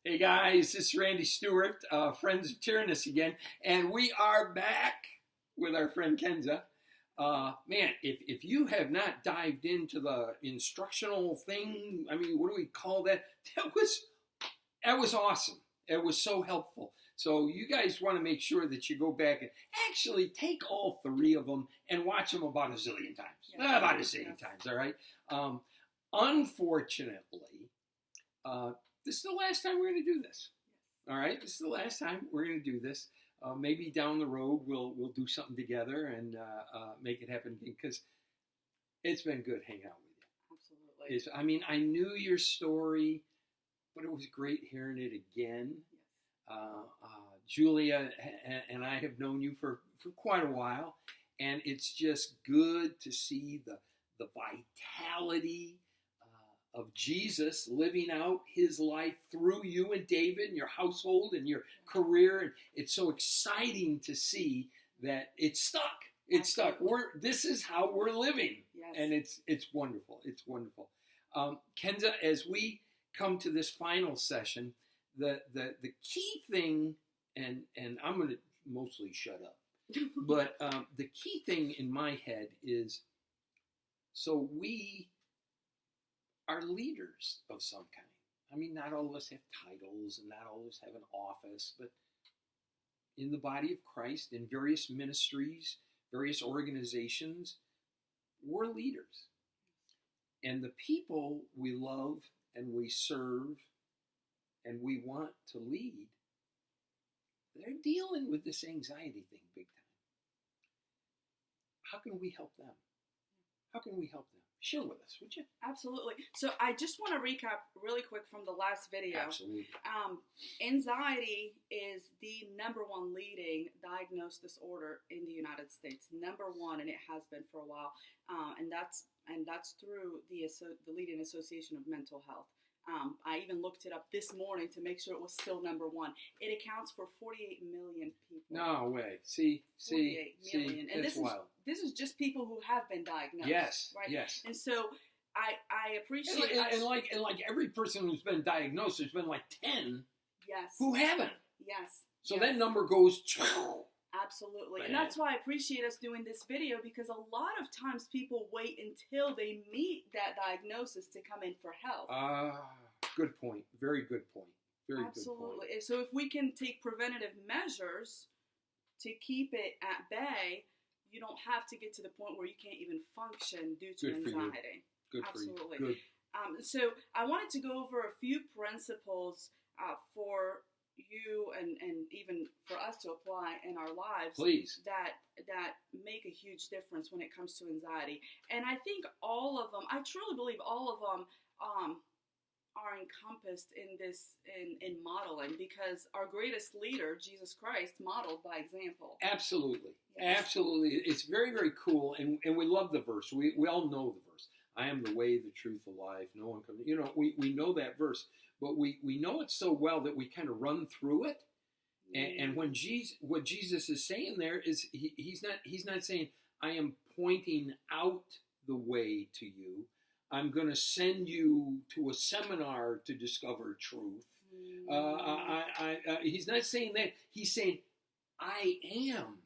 Hey guys, this is Randy Stewart, Friends of Tyrannus again, and we are back with our friend Kenza. Man, if you have not dived into the instructional thing, I mean, what do we call that? That was awesome. It was so helpful. So you guys want to make sure that you go back and actually take all three of them and watch them about a zillion times. Yeah. About a zillion times, all right? Unfortunately, this is the last time we're going to do this. All right? This is the last time we're going to do this. Maybe down the road we'll do something together and make it happen because it's been good hanging out with you. Absolutely. I mean, I knew your story, but it was great hearing it again. Julia and I have known you for quite a while, and it's just good to see the vitality of Jesus living out his life through you and David and your household and your career. And it's so exciting to see that it's stuck. It's stuck. This is how we're living. Yes. And it's wonderful. It's wonderful. Kenza, as we come to this final session, the key thing, and I'm going to mostly shut up, but the key thing in my head is, so we are leaders of some kind. I mean, not all of us have titles and not all of us have an office, but in the body of Christ, in various ministries, various organizations, we're leaders. And the people we love and we serve and we want to lead, they're dealing with this anxiety thing big time. How can we help them? How can we help them? Share with us, would you? Absolutely. So I just want to recap really quick from the last video. Absolutely. Anxiety is the number one leading diagnosed disorder in the United States. Number one, and it has been for a while. And that's through the leading Association of Mental Health. I even looked it up this morning to make sure it was still number one. It accounts for 48 million people. No way. See, 48 million. And that's wild. This is just people who have been diagnosed. Yes, right? yes. And so I appreciate and like every person who's been diagnosed, there's been like 10 yes who haven't. yes. So yes. that number goes. Absolutely. Man. And that's why I appreciate us doing this video, because a lot of times people wait until they meet that diagnosis to come in for help. Good point. Very good point. Very Absolutely. good point. So if we can take preventative measures to keep it at bay, you don't have to get to the point where you can't even function due to anxiety. Good Absolutely. for you. Good. So I wanted to go over a few principles for you and even for us to apply in our lives. Please. That make a huge difference when it comes to anxiety. And I think all of them, I truly believe all of them are encompassed in this, in modeling, because our greatest leader, Jesus Christ, modeled by example. Absolutely. Yes. Absolutely. It's very, very cool. And we love the verse. We all know the verse. I am the way, the truth, the life. No one comes. You know, we know that verse. But we know it so well that we kind of run through it. And when what Jesus is saying there is he's not saying, I am pointing out the way to you. I'm going to send you to a seminar to discover truth. He's not saying that. He's saying, I am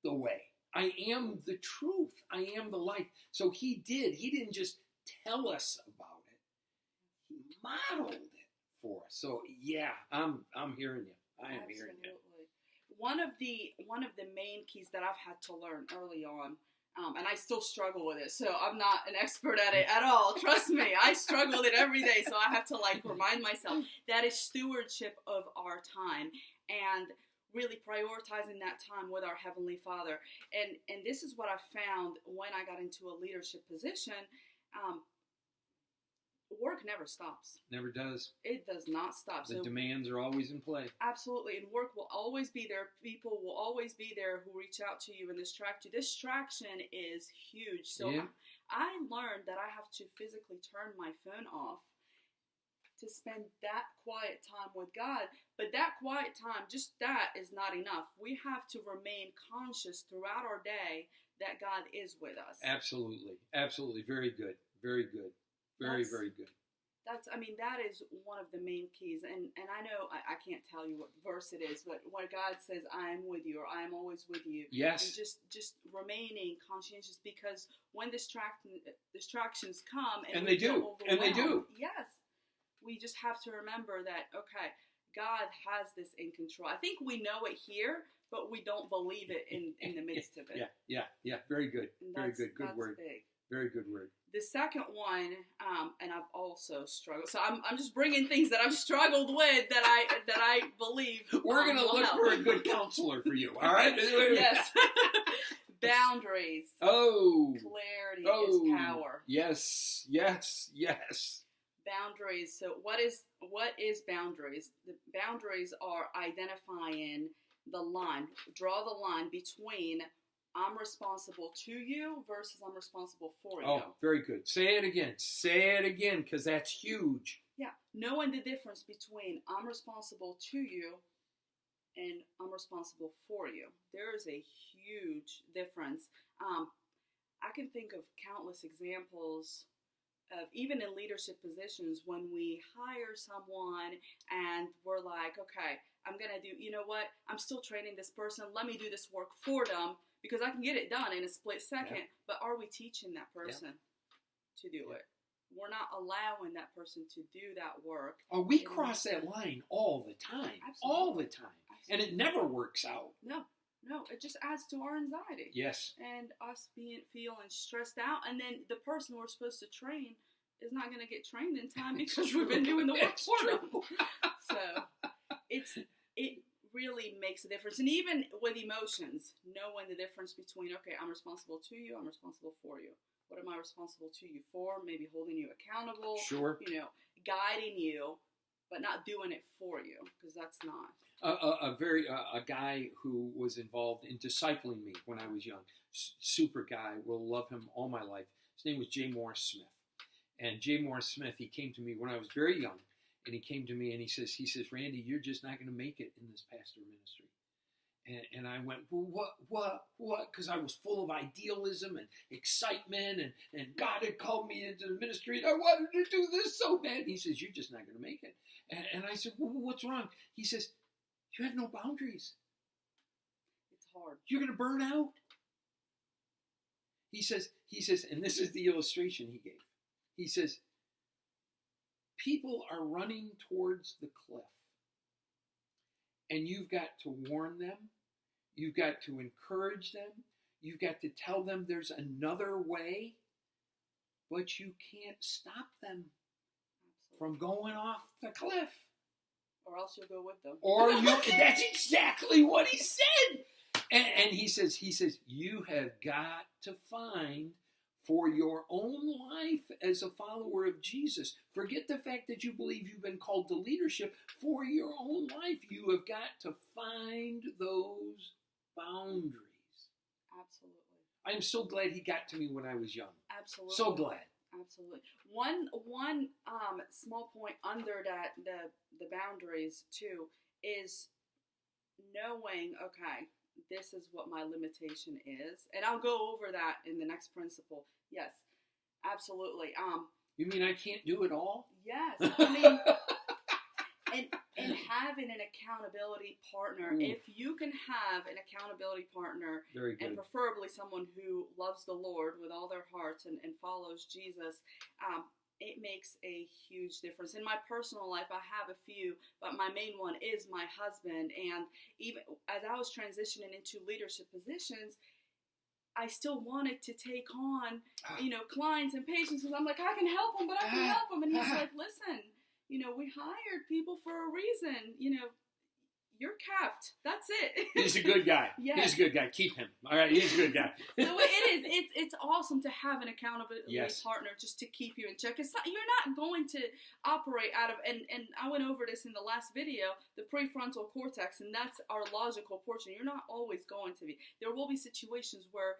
the way. I am the truth. I am the life. So he didn't just tell us about it. He modeled it for us. So yeah, I'm hearing you. I am hearing you. One of the main keys that I've had to learn early on, and I still struggle with it, so I'm not an expert at it at all. Trust me, I struggle with it every day, so I have to remind myself that is stewardship of our time, and really prioritizing that time with our Heavenly Father. And this is what I found when I got into a leadership position. Work never stops. Never does. It does not stop. The demands are always in play. Absolutely. And work will always be there. People will always be there who reach out to you and distract you. Distraction is huge. So yeah. I learned that I have to physically turn my phone off to spend that quiet time with God. But that quiet time, just that is not enough. We have to remain conscious throughout our day that God is with us. Absolutely. Absolutely. Very good. Very good. Very good. That is one of the main keys. And I know I can't tell you what verse it is, but when God says, I am with you, or I am always with you. Yes. And just remaining conscientious, because when distractions come, and they do. Yes. We just have to remember that, okay, God has this in control. I think we know it here, but we don't believe it in the midst of it. Yeah. Very good. Very good. Good word. Big. Very good word. The second one, and I've also struggled. So I'm just bringing things that I've struggled with that I believe. We're gonna look for a good counselor for you. All right. Yes. Boundaries. Oh. Clarity is power. Yes. Boundaries. So what is boundaries? The boundaries are identifying the line. Draw the line between I'm responsible to you versus I'm responsible for you. Oh, very good. Say it again, because that's huge. Yeah, knowing the difference between I'm responsible to you and I'm responsible for you. There is a huge difference. I can think of countless examples of, even in leadership positions, when we hire someone and we're like, okay, I'm going to do, you know what, I'm still training this person. Let me do this work for them, because I can get it done in a split second. Yeah. But are we teaching that person to do it? We're not allowing that person to do that work. Oh, we cross that line all the time. Absolutely. All the time. Absolutely. And it never works out. No, it just adds to our anxiety. Yes. And us feeling stressed out. And then the person we're supposed to train is not going to get trained in time because we've been doing the work for them. So it really makes a difference. And even with emotions, knowing the difference between, okay, I'm responsible to you, I'm responsible for you. What am I responsible to you for? Maybe holding you accountable. Sure. Guiding you, but not doing it for you, because that's not. A guy who was involved in discipling me when I was young, super guy, will love him all my life. His name was J. Morris Smith. And J. Morris Smith, he came to me when I was very young, and he came to me and he says, Randy, you're just not going to make it in this pastor ministry. And I went, well, what? Because I was full of idealism and excitement, and God had called me into the ministry, and I wanted to do this so bad. He says, you're just not going to make it. And I said, well, what's wrong? He says, you have no boundaries. It's hard. You're going to burn out. He says, and this is the illustration he gave. He says, people are running towards the cliff, and you've got to warn them. You've got to encourage them. You've got to tell them there's another way, but you can't stop them from going off the cliff. Or else you'll go with them. That's exactly what he said. And he says, you have got to find, for your own life as a follower of Jesus, forget the fact that you believe you've been called to leadership. For your own life, you have got to find those boundaries. Absolutely. I'm so glad he got to me when I was young. Absolutely. So glad. Absolutely. One small point under that, the boundaries too, is knowing, okay, this is what my limitation is. And I'll go over that in the next principle. Yes, absolutely. You mean I can't do it all? Yes. I mean, and having an accountability partner, if you can have an accountability partner, very good, and preferably someone who loves the Lord with all their hearts and follows Jesus, it makes a huge difference. In my personal life, I have a few, but my main one is my husband. And even as I was transitioning into leadership positions, I still wanted to take on, clients and patients, because I'm like, I can help them, but I can help them. And he's like, listen, we hired people for a reason. You're capped. That's it. He's a good guy. Yes. He's a good guy. Keep him. All right, he's a good guy. So it is. It's awesome to have an accountability partner just to keep you in check. You're not going to operate out of, and I went over this in the last video, the prefrontal cortex, and that's our logical portion. You're not always going to be. There will be situations where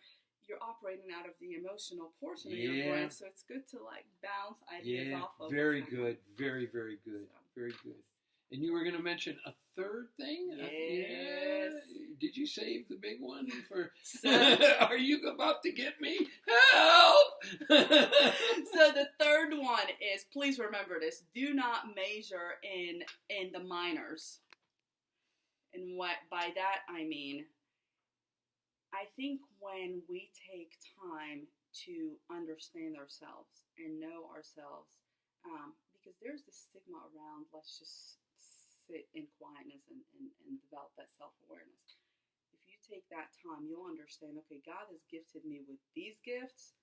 you're operating out of the emotional portion of your brain, so it's good to bounce ideas off of. Very good. Very, very good. Very good. And you were going to mention a third thing? Yes. Did you save the big one for? So, Are you about to get me? Help! so the third one is, please remember this: do not measure in the minors. And what by that I mean, I think when we take time to understand ourselves and know ourselves, because there's this stigma around, let's just sit in quietness and develop that self-awareness. If you take that time, you'll understand, okay, God has gifted me with these gifts,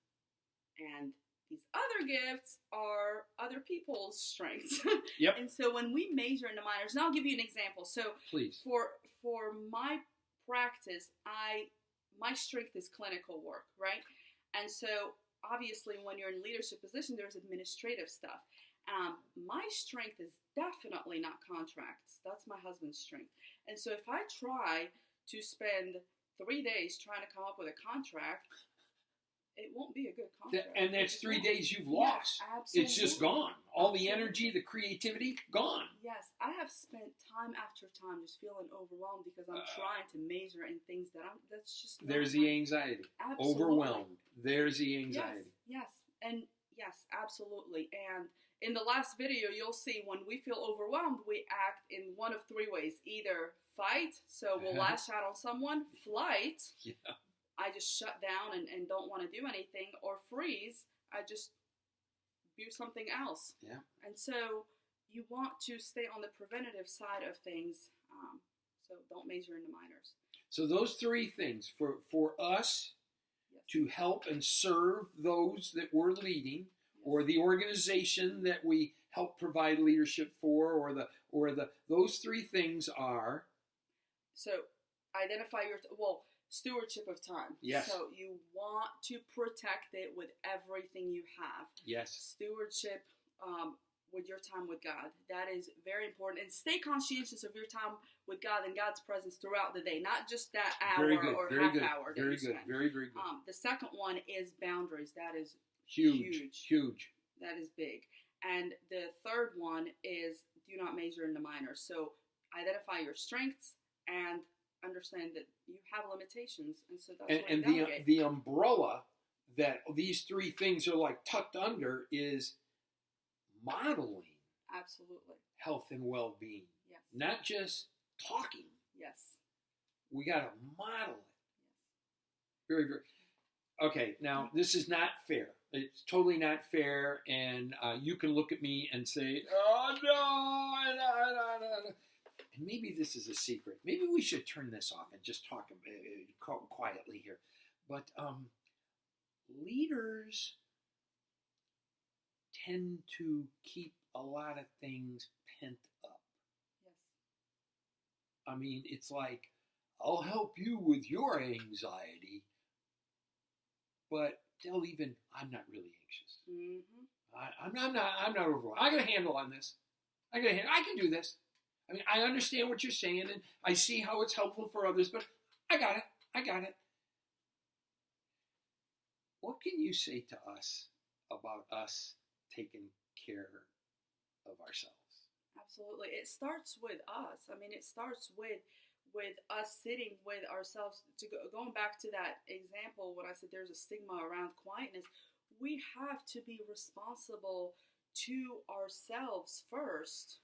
and these other gifts are other people's strengths. Yep. And so when we measure in the minors, and I'll give you an example. So Please. For my practice, my strength is clinical work, right? And so obviously when you're in leadership position, there's administrative stuff. My strength is definitely not contracts. That's my husband's strength. And so if I try to spend 3 days trying to come up with a contract, it won't be a good contract. And that's 3 days you've lost. Yeah, absolutely. It's just gone. All the energy, the creativity, gone. Yes, I have spent time after time just feeling overwhelmed because I'm trying to measure in things that's just not There's the anxiety. Absolutely. Overwhelmed. There's the anxiety. Yes, and yes, absolutely. And in the last video, you'll see when we feel overwhelmed, we act in one of three ways. Either fight, so we'll lash out on someone. Flight, Yeah. I just shut down and don't want to do anything. Or freeze, I just do something else. Yeah. And so you want to stay on the preventative side of things, so don't measure in the minors. So those three things for us Yes. to help and serve those that we're leading, or the organization that we help provide leadership for, or the those three things are. So identify stewardship of time. Yes. So you want to protect it with everything you have. Yes. Stewardship with your time with God. That is very important. And stay conscientious of your time with God and God's presence throughout the day, not just that hour or half hour. Very good. Very, very good. The second one is boundaries. That is Huge. That is big. And the third one is do not measure in the minors. So identify your strengths and understand that you have limitations, and so that's And the umbrella that these three things are like tucked under is modeling absolutely health and well-being. Yes. Not just talking. Yes. We got to model it. Very, very. Okay, now this is not fair. It's totally not fair, and you can look at me and say, "Oh no." And maybe this is a secret. Maybe we should turn this off and just talk quietly here. But leaders tend to keep a lot of things pent up. Yes. I mean, it's like, I'll help you with your anxiety, but I'm not really anxious. Mm-hmm. I'm not overwhelmed. I got a handle on this. I can do this. I mean, I understand what you're saying, and I see how it's helpful for others, but I got it. What can you say to us about us taking care of ourselves? Absolutely. It starts with us. I mean, it starts with us sitting with ourselves. Going back to that example when I said there's a stigma around quietness, we have to be responsible to ourselves first.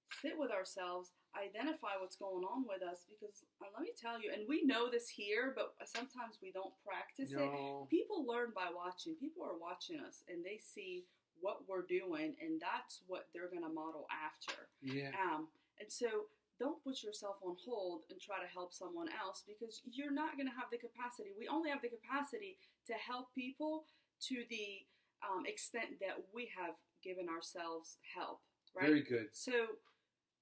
Sit with ourselves, identify what's going on with us, because let me tell you, and we know this here, but sometimes we don't practice it. People learn by watching. People are watching us, and they see what we're doing, and that's what they're going to model after. Yeah. And so don't put yourself on hold and try to help someone else, because you're not going to have the capacity. We only have the capacity to help people to the extent that we have given ourselves help. Right? Very good. So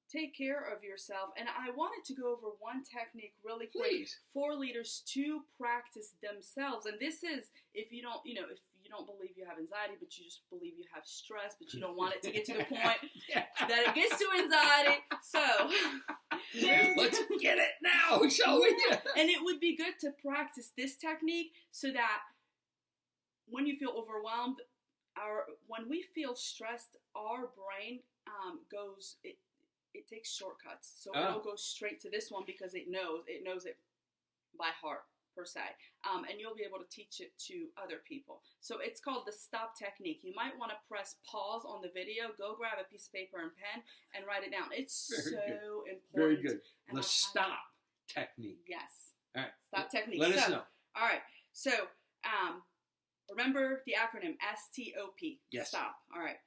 take care of yourself. And I wanted to go over one technique really quick for leaders to practice themselves. And this is if you don't believe you have anxiety, but you just believe you have stress, but you don't want it to get to the point that it gets to anxiety. So let's get it now, shall we? And it would be good to practice this technique so that when you feel overwhelmed, when we feel stressed, our brain it takes shortcuts. So it'll go straight to this one because it knows it by heart, per se. And you'll be able to teach it to other people. So it's called the stop technique. You might want to press pause on the video, go grab a piece of paper and pen, and write it down. It's important. Very good. The stop technique. Yes. All right. Stop technique. Let us know. All right. So remember the acronym STOP. Yes. Stop. All right.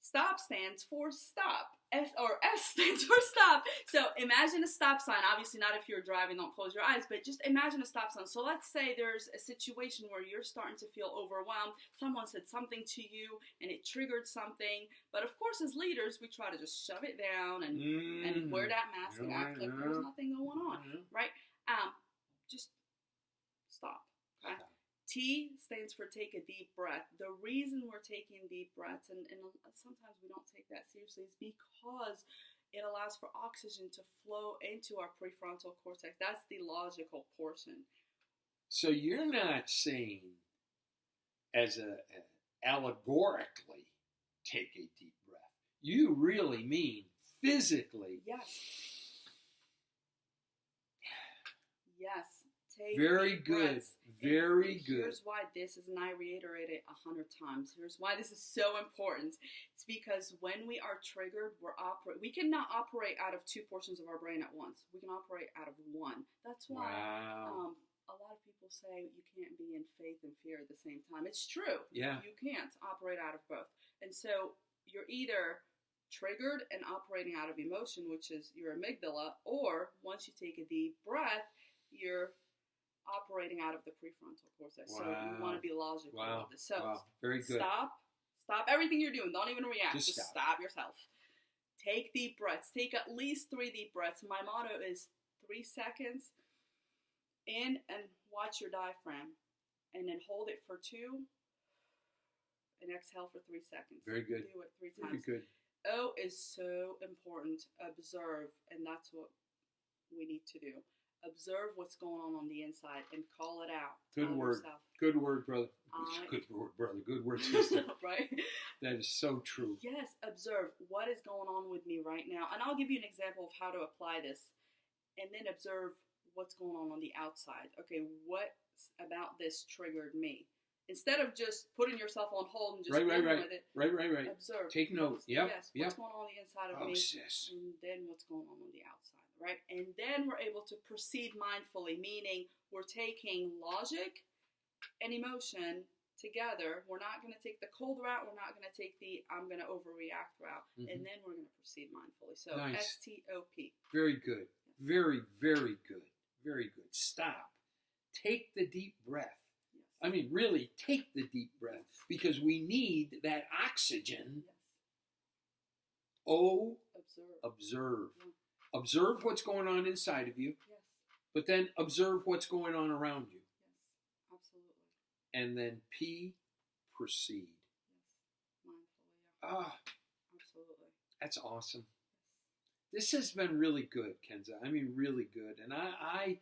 Stop stands for stop. S stands for stop. So imagine a stop sign. Obviously not if you're driving, don't close your eyes, but just imagine a stop sign. So let's say there's a situation where you're starting to feel overwhelmed. Someone said something to you and it triggered something. But of course, as leaders, we try to just shove it down and wear that mask and act like there's nothing going on, right? Just stop. Okay? T stands for take a deep breath. The reason we're taking deep breaths, and sometimes we don't take that seriously, is because it allows for oxygen to flow into our prefrontal cortex. That's the logical portion. So you're not saying, as allegorically, take a deep breath. You really mean physically. Yes. Yes. Take very good. Breaths. Very good. Here's why this is, and I reiterate it 100 times. Here's why this is so important. It's because when we are triggered, we cannot operate out of two portions of our brain at once. We can operate out of one. That's why a lot of people say you can't be in faith and fear at the same time. It's true. Yeah. You can't operate out of both. And so you're either triggered and operating out of emotion, which is your amygdala, or once you take a deep breath, you're operating out of the prefrontal cortex. So you want to be logical about this. So very good. Stop everything you're doing. Don't even react. Just stop yourself. Take deep breaths. Take at least 3 deep breaths. My motto is 3 seconds in and watch your diaphragm. And then hold it for 2 and exhale for 3 seconds. Very good. Do it 3 times. Very good. O is so important. Observe. And that's what we need to do. Observe what's going on the inside and call it out. Good word. Yourself. Good word, brother. Good word, brother. Good word, sister. Right? That is so true. Yes, observe what is going on with me right now. And I'll give you an example of how to apply this. And then observe what's going on the outside. Okay, what about this triggered me? Instead of just putting yourself on hold and just dealing with it. Right. Observe. Take note. Yep. Yes, what's going on the inside of me. Sis. And then what's going on the outside. Right? And then we're able to proceed mindfully, meaning we're taking logic and emotion together. We're not going to take the cold route. We're not going to take the I'm going to overreact route. And then we're going to proceed mindfully. So nice. STOP. Very good. Very, very good. Very good. Stop. Take the deep breath. Yes. I mean, really take the deep breath because we need that oxygen. Yes. Observe. Yeah. Observe what's going on inside of you, Yes. but then observe what's going on around you. Yes, absolutely. And then P, proceed. Yes, mindfully. Yeah. Absolutely. That's awesome. This has been really good, Kenza. I mean, really good. And I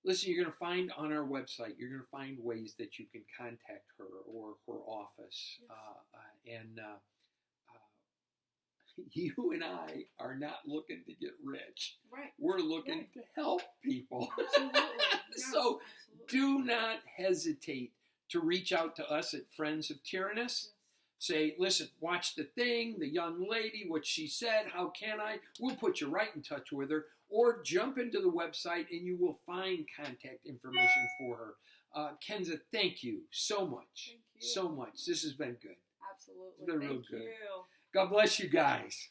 listen, you're going to find on our website, you're going to find ways that you can contact her or her office. Yes. You and I are not looking to get rich. Right. We're looking to help people. Absolutely. Yes, So absolutely. do not hesitate to reach out to us at Friends of Tyrannus. Yes. Say, listen, watch the thing, the young lady, what she said, how can I? We'll put you right in touch with her. Or jump into the website and you will find contact information for her. Kenza, thank you so much. Thank you. So much. This has been good. Absolutely. It's been real Thank good. you. God bless you guys.